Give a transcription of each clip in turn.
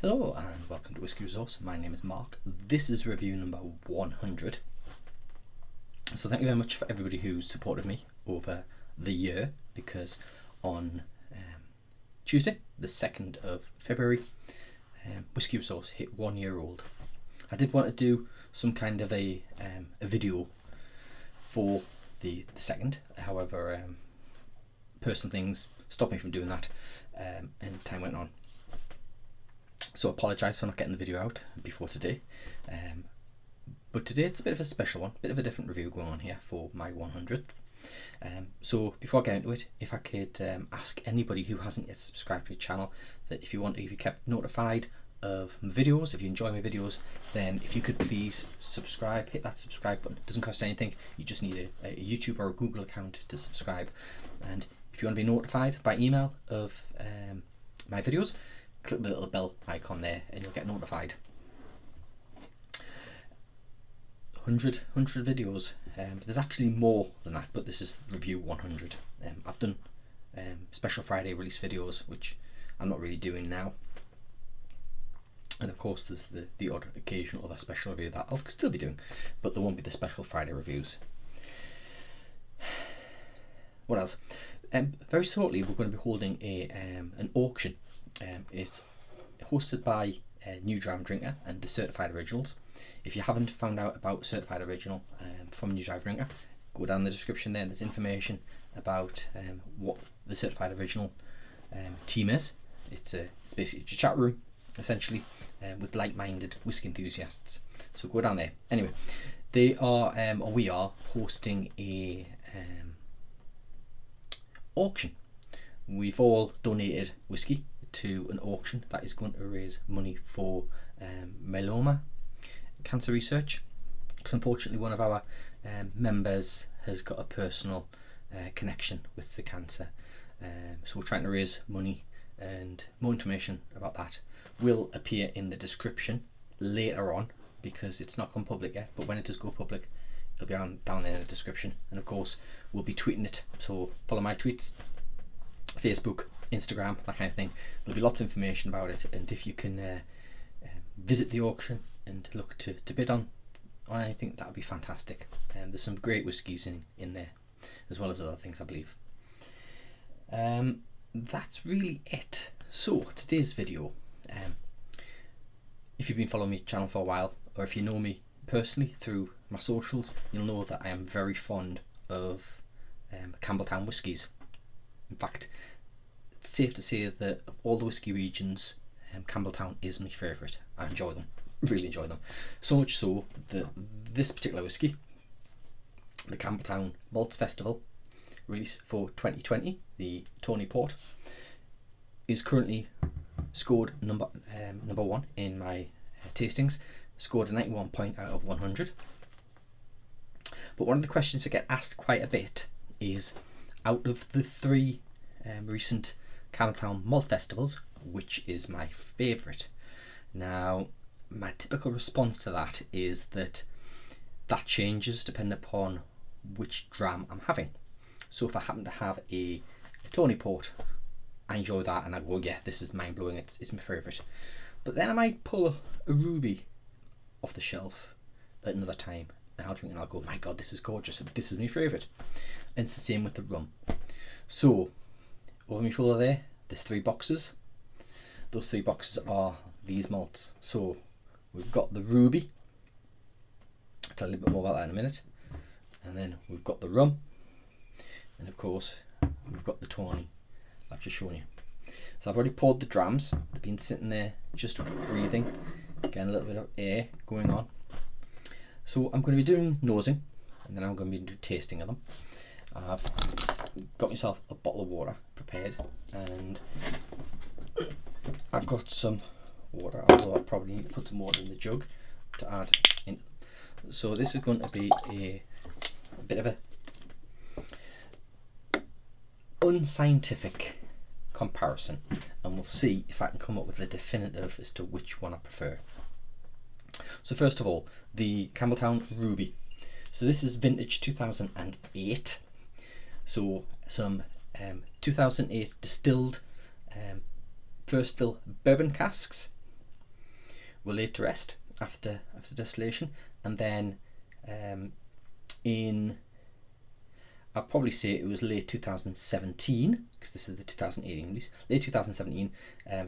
Hello and welcome to Whisky Resource. My name is Mark. This is review number 100. So thank you very much for everybody who supported me over the year, because on Tuesday, the 2nd of February, Whisky Resource hit 1 year old. I did want to do some kind of a video for the 2nd, however, personal things stopped me from doing that, and time went on. So I apologise for not getting the video out before today, but today it's a bit of a special one, a bit of a different review going on here for my 100th. So before I get into it, if I could ask anybody who hasn't yet subscribed to the channel, that if you be kept notified of my videos, if you enjoy my videos, then if you could please subscribe, hit that subscribe button. It doesn't cost anything, you just need a YouTube or a Google account to subscribe. And if you want to be notified by email of my videos, click the little bell icon there and you'll get notified. 100 videos. There's actually more than that, but this is review 100. I've done special Friday release videos, which I'm not really doing now, and of course there's the odd occasional other special review that I'll still be doing, but there won't be the special Friday reviews. What else? Very shortly we're going to be holding an auction. It's hosted by New Dram Drinker and the Certified Originals. If you haven't found out about Certified Original from New Dram Drinker, go down the description there. There's information about what the Certified Original team is. It's basically a chat room, essentially, with like-minded whisky enthusiasts. So go down there. Anyway, they are, or we are, hosting a auction. We've all donated whisky to an auction that is going to raise money for myeloma cancer research, because unfortunately one of our members has got a personal connection with the cancer, so we're trying to raise money, and more information about that will appear in the description later on, because it's not gone public yet, but when it does go public it'll be down there in the description. And of course we'll be tweeting it, so follow my tweets, Facebook, Instagram, that kind of thing. There'll be lots of information about it, and if you can visit the auction and look to bid on anything, that would be fantastic. There's some great whiskies in there, as well as other things, I believe. That's really it. So today's video, if you've been following my channel for a while, or if you know me personally through my socials, you'll know that I am very fond of Campbelltown whiskies. In fact, it's safe to say that of all the whisky regions, Campbelltown is my favourite. I enjoy them, really enjoy them. So much so that this particular whisky, the Campbelltown Malt Festival release for 2020, the Tawny port, is currently scored number 1 in my tastings. Scored a 91 point out of 100. But one of the questions I get asked quite a bit is, out of the 3 recent Campbelltown Malt Festivals, which is my favourite? Now, my typical response to that is that changes depending upon which dram I'm having. So if I happen to have a Tawny port, I enjoy that and I go, yeah, this is mind blowing, it's my favourite. But then I might pull a Ruby off the shelf at another time and I'll drink and I'll go, my god, this is gorgeous, this is my favourite. And it's the same with the rum. So over my shoulder there's 3 boxes. Those 3 boxes are these malts. So we've got the Ruby, I'll tell you a little bit more about that in a minute, and then we've got the rum, and of course we've got the Tawny I've just shown you. So I've already poured the drams. They've been sitting there just breathing, getting a little bit of air going on. So I'm going to be doing nosing, and then I'm going to be doing tasting of them. I've got myself a bottle of water prepared, and I've got some water, although I probably need to put some water in the jug to add in. So this is going to be a bit of a unscientific comparison, and we'll see if I can come up with a definitive as to which one I prefer. So first of all, the Campbelltown Ruby. So this is vintage 2008. So some 2008 distilled first fill bourbon casks were laid to rest after distillation, and then in, I'll probably say it was late 2017, because this is the 2018 release, late 2017,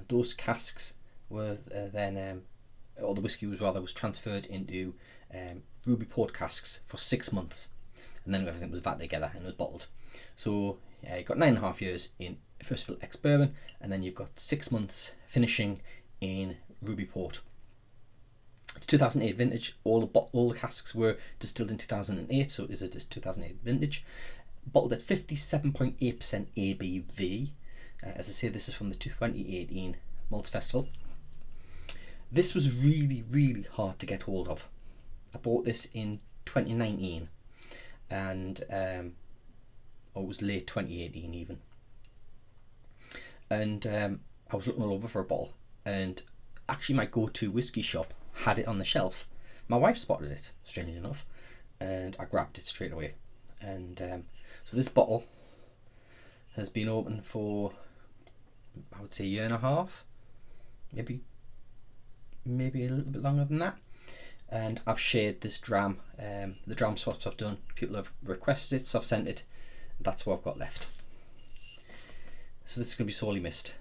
those casks were then, or the whiskey was transferred into ruby port casks for 6 months, and then everything was vat together and was bottled. So you've got 9.5 years in first fill ex bourbon, and then you've got 6 months finishing in ruby port. It's 2008 vintage. All the casks were distilled in 2008, so it is a 2008 vintage. Bottled at 57.8% ABV. As I say, this is from the 2018 Malt Festival. This was really, really hard to get hold of. I bought this in 2019, and it was late 2018 even. And I was looking all over for a bottle, and actually my go-to whiskey shop had it on the shelf. My wife spotted it, strangely enough, and I grabbed it straight away. And so this bottle has been open for, I would say, a year and a half, maybe a little bit longer than that. And I've shared this dram, the dram swaps I've done. People have requested it, so I've sent it. That's what I've got left. So this is going to be sorely missed.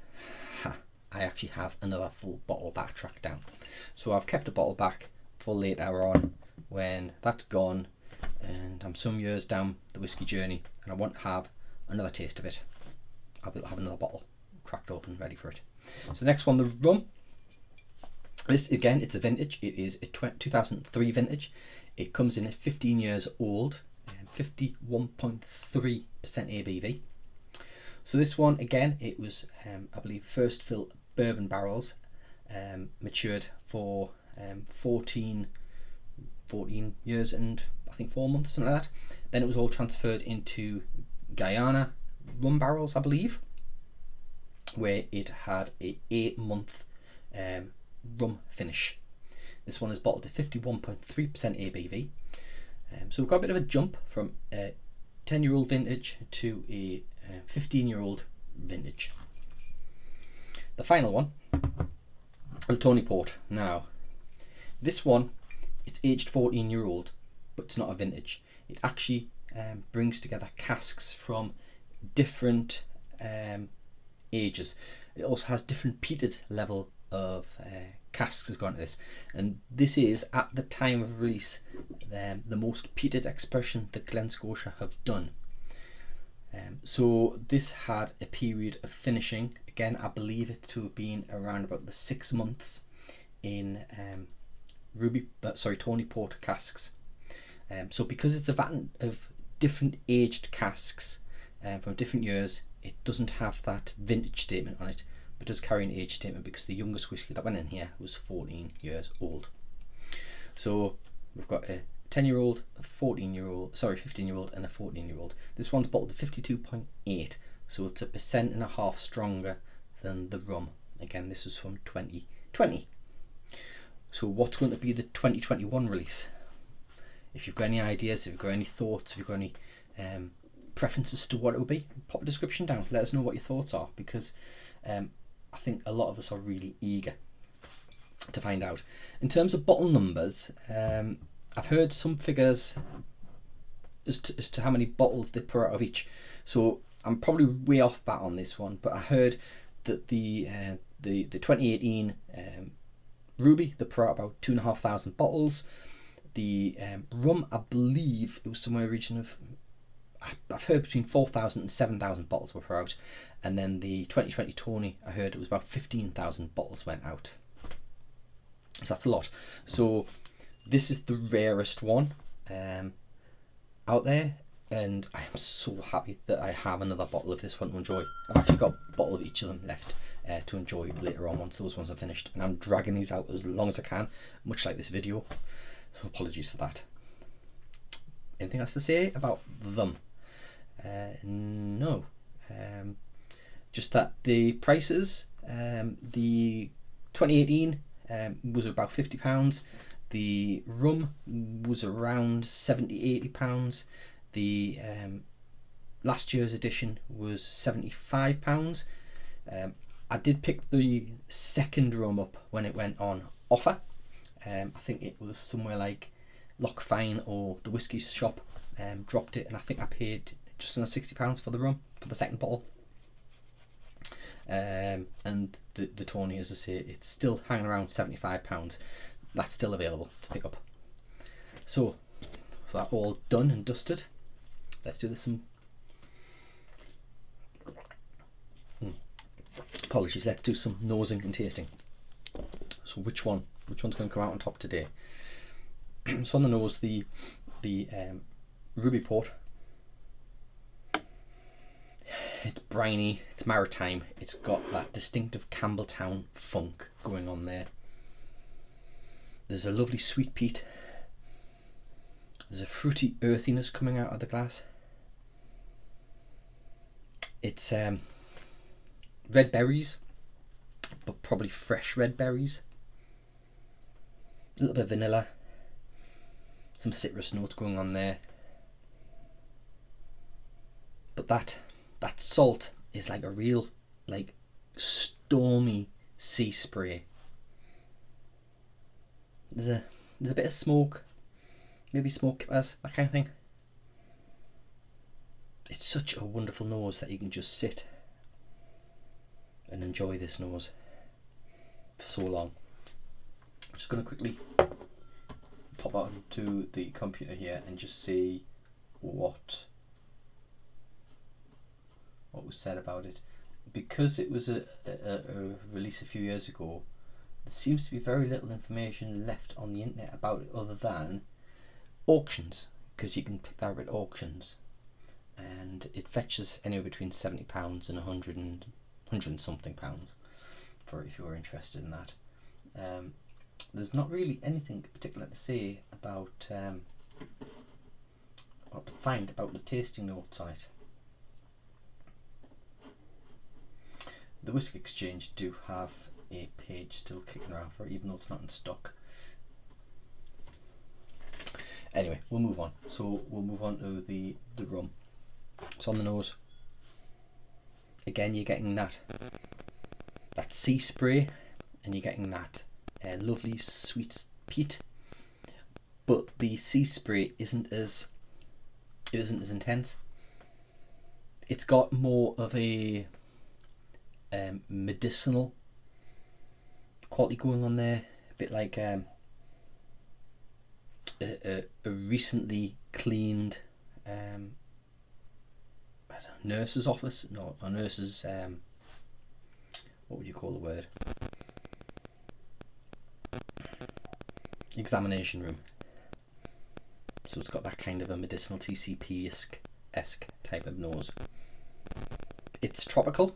I actually have another full bottle that I tracked down. So I've kept a bottle back for later on when that's gone and I'm some years down the whiskey journey and I want to have another taste of it. I'll have another bottle cracked open ready for it. So the next one, the rum. This again, it's a vintage. It is a 2003 vintage. It comes in at 15 years old, 51.3% ABV. So this one again, it was I believe first fill bourbon barrels, matured for 14 years and I think 4 months, something like that. Then it was all transferred into Guyana rum barrels, I believe, where it had a 8-month rum finish. This one is bottled at 51.3% ABV. So we've got a bit of a jump from a 10-year-old vintage to a 15-year-old vintage. The final one, the Tawny Port. Now, this one, it's aged 14-year-old, but it's not a vintage. It actually brings together casks from different ages. It also has different peated level of casks has gone to this, and this is at the time of release the most peated expression that Glen Scotia have done. So this had a period of finishing, again I believe it to have been around about the 6 months in Tawny Port casks. So because it's a vat of different aged casks from different years, it doesn't have that vintage statement on it, but does carry an age statement because the youngest whiskey that went in here was 14 years old. So we've got a 10-year-old, a 15-year-old and a 14-year-old. This one's bottled at 52.8, so it's 1.5% stronger than the rum. Again, this is from 2020. So what's going to be the 2021 release? If you've got any ideas, if you've got any thoughts, if you've got any preferences to what it will be, pop a description down. Let us know what your thoughts are, because I think a lot of us are really eager to find out. In terms of bottle numbers, I've heard some figures as to how many bottles they put out of each. So I'm probably way off bat on this one, but I heard that the 2018 Ruby, they put out about 2,500 bottles. The rum, I believe it was somewhere in the region of, I've heard between 4,000 and 7,000 bottles were put out. And then the 2020 Tawny, I heard it was about 15,000 bottles went out. So that's a lot. So this is the rarest one out there, and I am so happy that I have another bottle of this one to enjoy. I've actually got a bottle of each of them left to enjoy later on once those ones are finished, and I'm dragging these out as long as I can, much like this video, so apologies for that. Anything else to say about them? No. Just that the prices, the 2018 was about £50. The rum was around £70-80. The last year's edition was £75. I did pick the second rum up when it went on offer, I think it was somewhere like Lochfine or the whiskey shop dropped it, and I think I paid just under £60 for the rum for the second bottle. And the Tawny, as I say, it's still hanging around £75. That's still available to pick up. So, for that all done and dusted, let's do this some. Apologies. Let's do some nosing and tasting. So, which one's going to come out on top today? So on the nose, the Ruby Port. It's briny, it's maritime, it's got that distinctive Campbelltown funk going on there. There's a lovely sweet peat. There's a fruity earthiness coming out of the glass. It's red berries, but probably fresh red berries. A little bit of vanilla. Some citrus notes going on there. But that salt is like a real, like, stormy sea spray. There's a bit of smoke, maybe smoke as that kind of thing. It's such a wonderful nose that you can just sit and enjoy this nose for so long. I'm just going to quickly pop out to the computer here and just see what was said about it. Because it was a release a few years ago, there seems to be very little information left on the internet about it other than auctions, because you can pick that up at auctions, and it fetches anywhere between £70 and 100 and something pounds for if you're interested in that. There's not really anything particular to say about or to find about the tasting notes on it. The Whiskey Exchange do have a page still kicking around for it, even though it's not in stock. Anyway, we'll move on. So we'll move on to the rum. It's on the nose. Again, you're getting that sea spray, and you're getting that lovely sweet peat. But the sea spray isn't as intense. It's got more of a medicinal quality going on there, a bit like a recently cleaned nurse's office, no, a nurse's what would you call the word, examination room. So it's got that kind of a medicinal TCP-esque type of nose. It's tropical.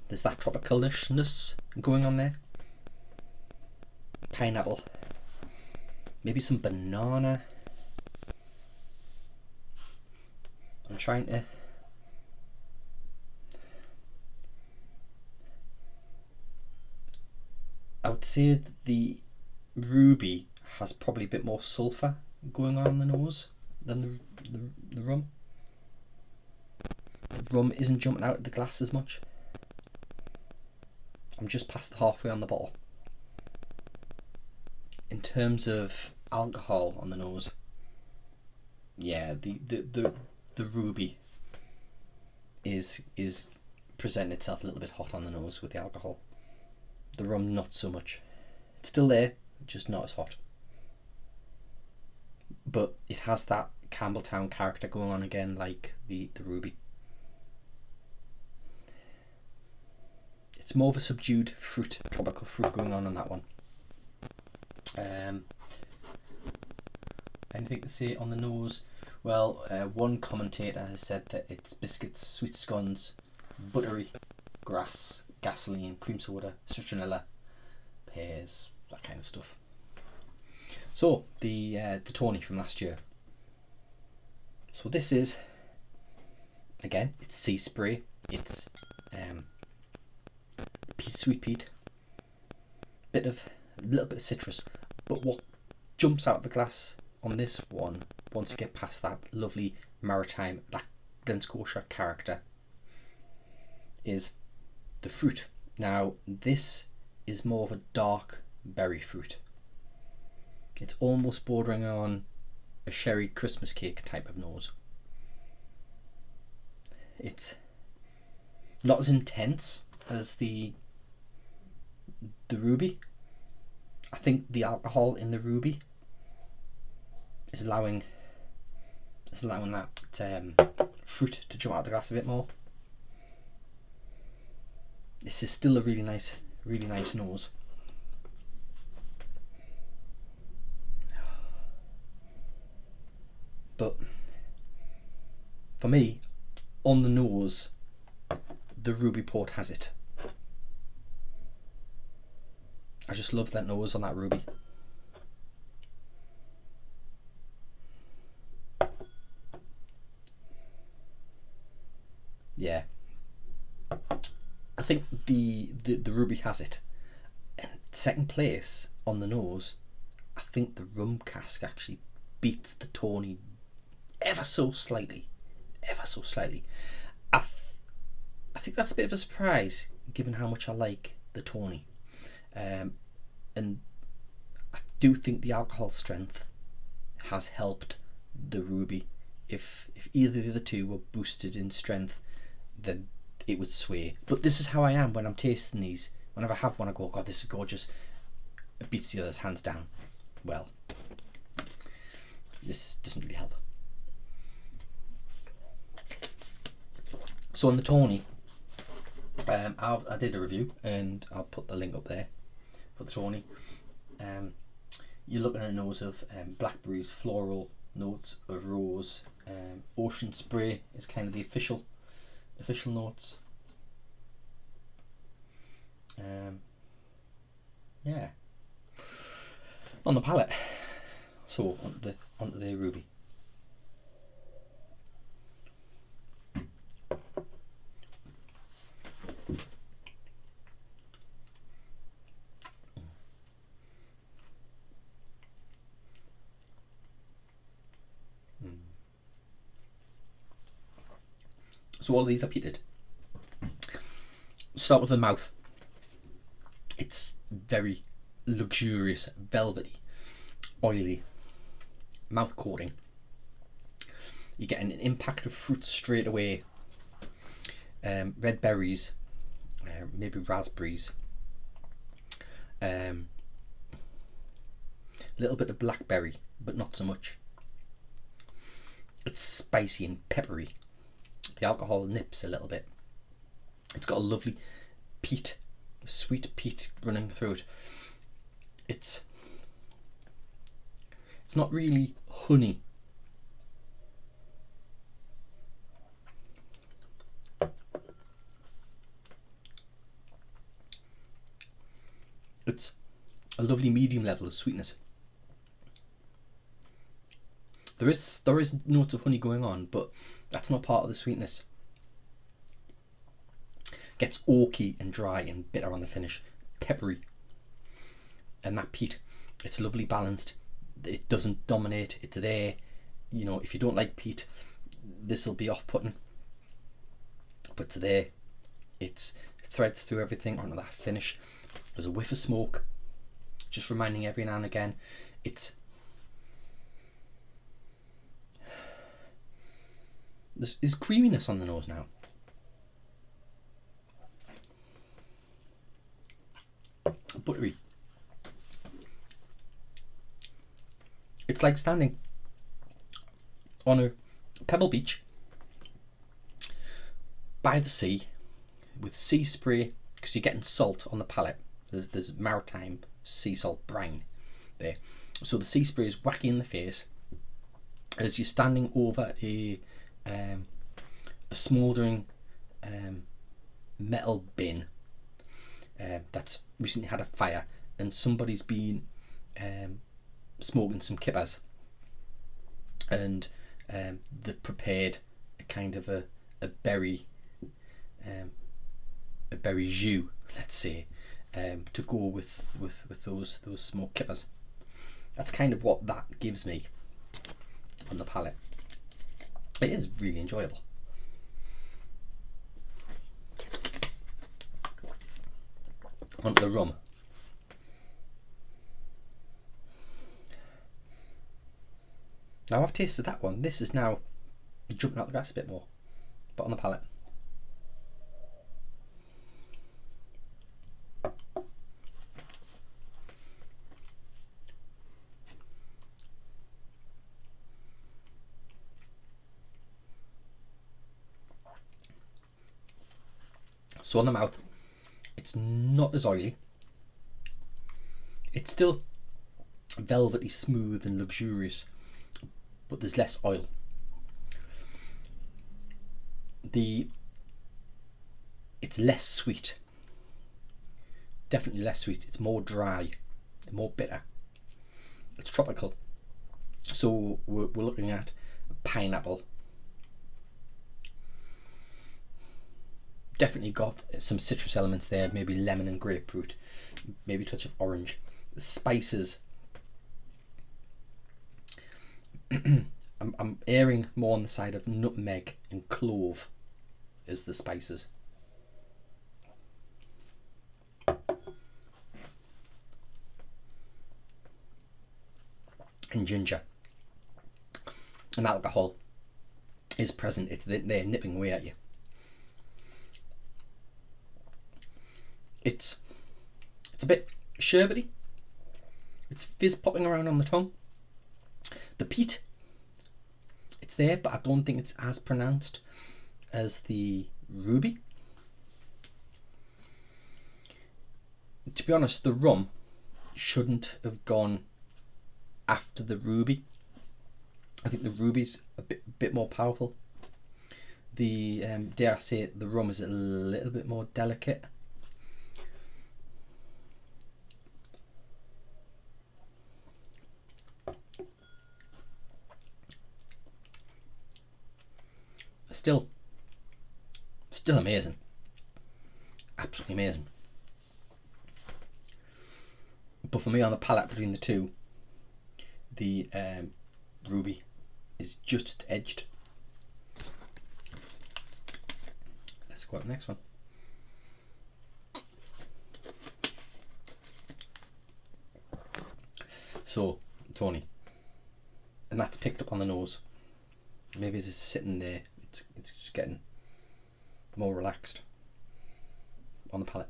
There's that tropicalishness going on there. Pineapple. Maybe some banana. I'm trying to... I would say that the ruby has probably a bit more sulphur going on in the nose than the rum. The rum isn't jumping out of the glass as much. I'm just past the halfway on the bottle. In terms of alcohol on the nose, yeah, the ruby is presenting itself a little bit hot on the nose with the alcohol. The rum not so much. It's still there, just not as hot. But it has that Campbelltown character going on again, like the ruby. It's more of a subdued fruit, tropical fruit going on that one. Anything to say on the nose? Well, one commentator has said that it's biscuits, sweet scones, buttery, grass, gasoline, cream soda, citronella, pears, that kind of stuff. So the Tawny from last year. So this is, again, it's sea spray. It's sweet peat, a little bit of citrus. But what jumps out of the glass on this one, once you get past that lovely maritime, that Glen Scotia character, is the fruit. Now this is more of a dark berry fruit. It's almost bordering on a sherry Christmas cake type of nose. It's not as intense as the ruby. I think the alcohol in the ruby is allowing that fruit to jump out of the glass a bit more. This is still a really nice nose. But for me, on the nose, the ruby port has it. I just love that nose on that ruby. Yeah, I think the ruby has it. And second place on the nose, I think the rum cask actually beats the Tawny ever so slightly. I think that's a bit of a surprise given how much I like the Tawny, and I do think the alcohol strength has helped the ruby. If either of the other two were boosted in strength, then it would sway. But this is how I am when I'm tasting these. Whenever I have one, I go, God, this is gorgeous. It beats the others hands down. Well, this doesn't really help. So on the Tawny, I did a review, and I'll put the link up there for the Tawny. You're looking at a nose of blackberries, floral notes of rose, ocean spray is kind of the official notes. Yeah. On the palate, so onto the ruby. So all of these are peated. Start with the mouth. It's very luxurious, velvety, oily, mouth coating. You get an impact of fruit straight away. Red berries, maybe raspberries, a little bit of blackberry, but not so much. It's spicy and peppery. The alcohol nips a little bit. It's got a lovely peat, sweet peat running through it. It's not really honey. It's a lovely medium level of sweetness. There is notes of honey going on, but that's not part of the sweetness. Gets oaky and dry and bitter on the finish, peppery, and that peat, it's lovely balanced. It doesn't dominate. It's there. You know, if you don't like peat, this will be off-putting, but it's there. It threads through everything onto that finish. There's a whiff of smoke, just reminding every now and again. There's creaminess on the nose now. Buttery. It's like standing on a pebble beach by the sea with sea spray, because you're getting salt on the palate. There's maritime sea salt brine there. So the sea spray is whacking in the face as you're standing over a smouldering metal bin that's recently had a fire, and somebody's been smoking some kippers, and they prepared a kind of a berry jus, let's say, to go with those smoked kippers. That's kind of what that gives me on the palate. It is really enjoyable. Onto the rum. Now I've tasted that one. This is now jumping out the gas a bit more, but on the palate. So on the mouth, it's not as oily. It's still velvety, smooth and luxurious, but there's less oil. It's less sweet. Definitely less sweet. It's more dry, more bitter. It's tropical. So we're looking at pineapple. Definitely got some citrus elements there, maybe lemon and grapefruit, maybe a touch of orange. The spices, I'm erring more on the side of nutmeg and clove as the spices. And ginger. And alcohol is present. It's there nipping away at you. It's a bit sherbety. It's fizz popping around on the tongue. The peat, it's there, but I don't think it's as pronounced as the ruby. To be honest, the rum shouldn't have gone after the ruby. I think the ruby's a bit more powerful. The dare I say it, the rum is a little bit more delicate. Still amazing. Absolutely amazing. But for me, on the palate between the two, the ruby is just edged. Let's go on to the next one. So, Tawny. And that's picked up on the nose. Maybe as it's sitting there, it's just getting more relaxed on the palate.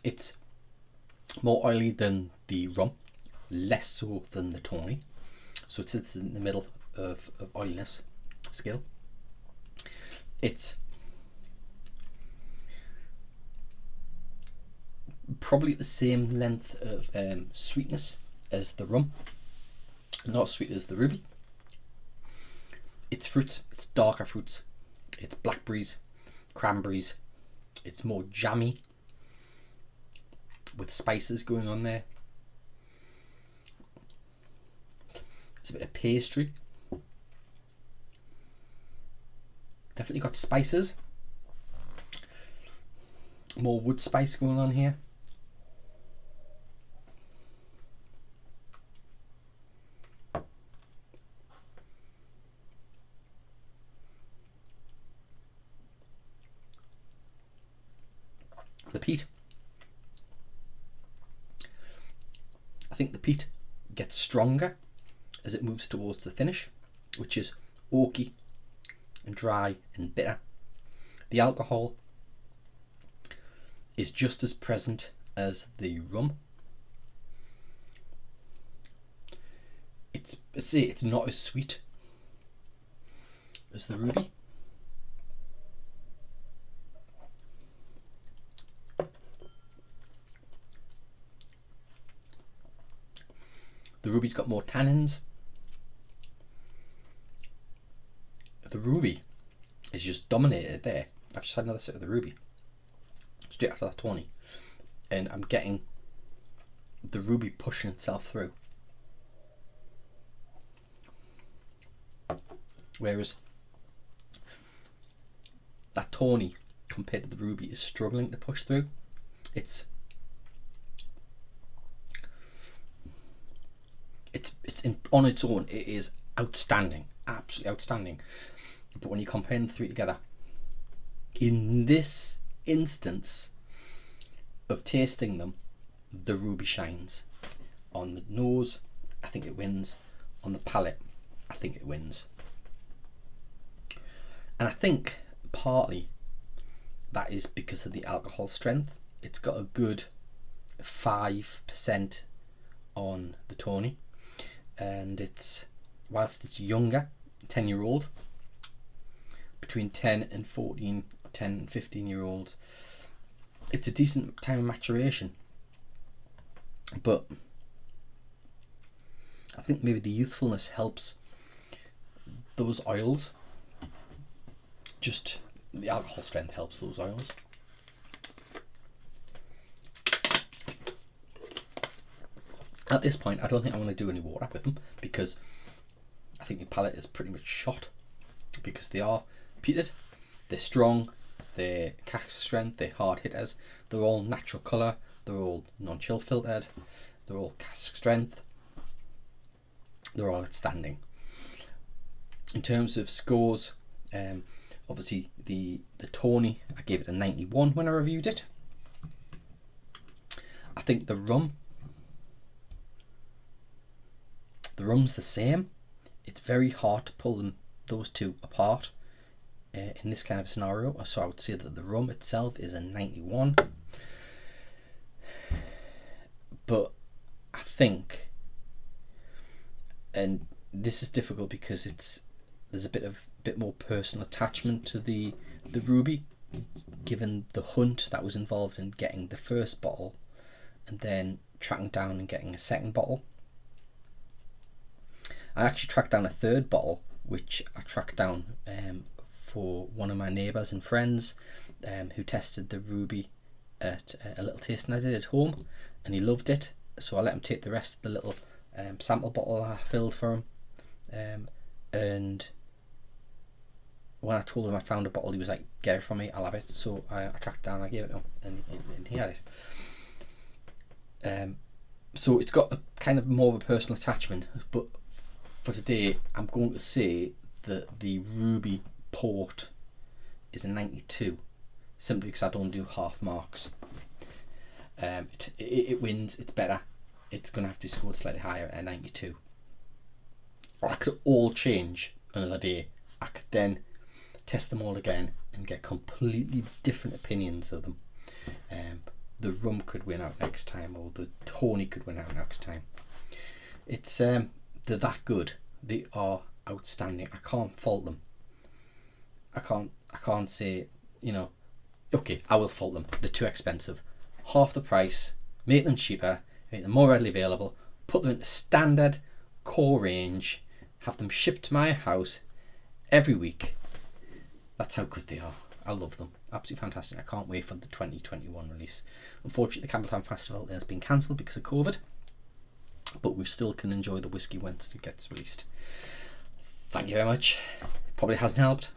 It's more oily than the rum, less so than the Tawny, so it sits in the middle of oiliness scale. It's probably the same length of sweetness as the rum, not as sweet as the ruby. It's fruits, it's darker fruits, it's blackberries, cranberries, it's more jammy with spices going on there. It's a bit of pastry. Definitely got spices. More wood spice going on here. The peat. I think the peat gets stronger as it moves towards the finish, which is oaky and dry and bitter. The alcohol is just as present as the rum. It's not as sweet as the ruby. The ruby's got more tannins. The ruby is just dominated there. I've just had another sip of the ruby straight after that Tawny, and I'm getting the ruby pushing itself through, whereas that Tawny compared to the Ruby is struggling to push through. It's on its own, it is outstanding, absolutely outstanding. But when you compare the three together, in this instance of tasting them, the Ruby shines. On the nose, I think it wins. On the palate, I think it wins. And I think partly that is because of the alcohol strength. It's got a good 5% on the Tawny, and it's, whilst it's younger, 10-year-old, between 10 and 14, 10 and 15-year-olds, it's a decent time of maturation. But I think maybe the youthfulness helps those oils. Just the alcohol strength helps those oils. At this point, I don't think I'm going to do any water with them, because I think your palate is pretty much shot, because they are peated, they're strong, they're cask strength, they're hard hitters, they're all natural colour, they're all non-chill filtered, they're all cask strength, they're all outstanding. In terms of scores, obviously the Tawny, I gave it a 91 when I reviewed it. I think the rum's the same. It's very hard to pull those two apart in this kind of scenario, so I would say that the rum itself is a 91. But I think, and this is difficult because there's a bit more personal attachment to the Ruby, given the hunt that was involved in getting the first bottle and then tracking down and getting a second bottle. I actually tracked down a third bottle, which I tracked down for one of my neighbours and friends who tested the Ruby at a little tasting I did at home, and he loved it, so I let him take the rest of the little sample bottle I filled for him, and when I told him I found a bottle, he was like, "Get it from me, I'll have it." So I tracked down, I gave it to him, and he had it. So it's got a kind of more of a personal attachment, but for today I'm going to say that the Ruby Port is a 92, simply because I don't do half marks. It wins, it's better, it's going to have to be scored slightly higher at 92. Or I could all change another day. I could then test them all again and get completely different opinions of them. The rum could win out next time, or the Tawny could win out next time. It's they're that good. They are outstanding. I can't fault them. I can't say, okay, I will fault them. They're too expensive. Half the price, make them cheaper, make them more readily available, put them into standard core range, have them shipped to my house every week. That's how good they are. I love them. Absolutely fantastic. I can't wait for the 2021 release. Unfortunately, the Campbelltown Festival has been cancelled because of COVID, but we still can enjoy the whiskey once it gets released. Thank you very much. Probably hasn't helped.